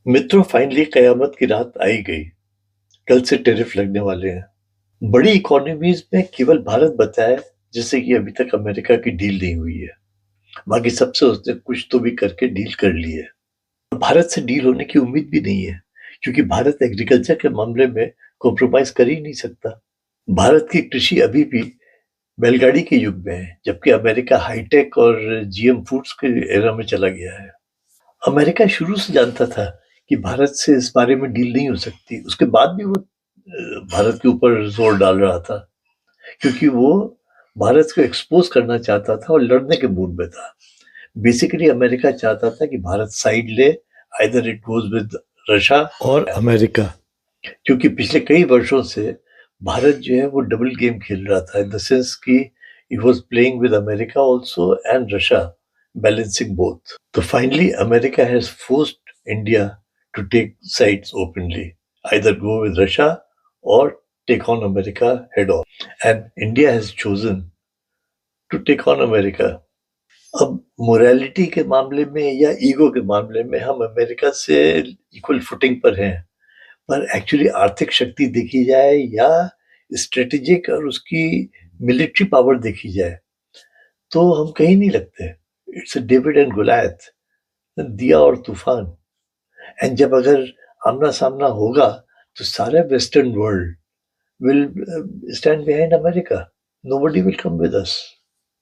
मित्रों, फाइनली कयामत की रात आ ही गई। कल से टैरिफ लगने वाले हैं। बड़ी इकोनॉमीज में केवल भारत बचा है जिससे कि अभी तक अमेरिका की डील नहीं हुई है। बाकी सबसे उसने कुछ तो भी करके डील कर ली है। भारत से डील होने की उम्मीद भी नहीं है, क्योंकि भारत एग्रीकल्चर के मामले में कॉम्प्रोमाइज कर ही नहीं सकता। भारत की कृषि अभी भी बैलगाड़ी के युग में है, जबकि अमेरिका हाईटेक और जीएम फूड्स के एरा में चला गया है। अमेरिका शुरू से जानता था कि भारत से इस बारे में डील नहीं हो सकती। उसके बाद भी वो भारत के ऊपर जोर डाल रहा था, क्योंकि वो भारत को एक्सपोज करना चाहता था और लड़ने के मूड में था। बेसिकली अमेरिका चाहता था कि भारत साइड ले, either it goes with Russia और अमेरिका, क्योंकि पिछले कई वर्षों से भारत जो है वो डबल गेम खेल रहा था, इन द सेंस कि he was playing with America also and Russia, balancing both. So finally, America has forced India to take sides openly, either go with Russia or take on America head on. And India has chosen to take on America. अब morality के मामले में या ego के मामले में हम America से इक्वल फुटिंग पर हैं, पर एक्चुअली आर्थिक शक्ति देखी जाए या स्ट्रेटेजिक और उसकी मिलिट्री पावर देखी जाए तो हम कहीं नहीं लगते। इट्स अ डेविड एंड गोलायथ, दिया और तूफान। एंड जब अगर आमना सामना होगा तो सारा western world will stand behind America. Nobody will come with us.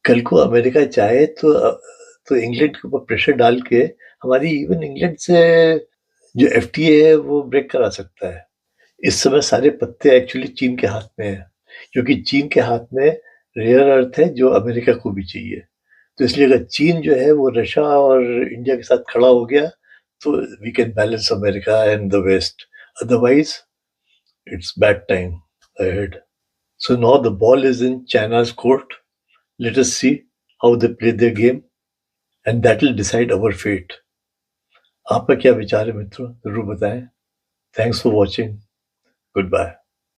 कल को अमेरिका चाहे तो इंग्लैंड के ऊपर प्रेशर डाल के हमारी इवन इंग्लैंड से जो एफटीए है वो ब्रेक करा सकता है। इस समय सारे पत्ते एक्चुअली चीन के हाथ में है, क्योंकि चीन के हाथ में रेयर अर्थ है जो अमेरिका को भी चाहिए। तो इसलिए अगर चीन जो है वो रशिया और इंडिया के साथ खड़ा हो गया तो we can balance America and the west. Otherwise it's bad time ahead. So now the ball is in China's court. Let us see how they play their game, and that will decide our fate. आपका क्या विचार है मित्रों, जरूर बताएं। Thanks for watching. Good bye.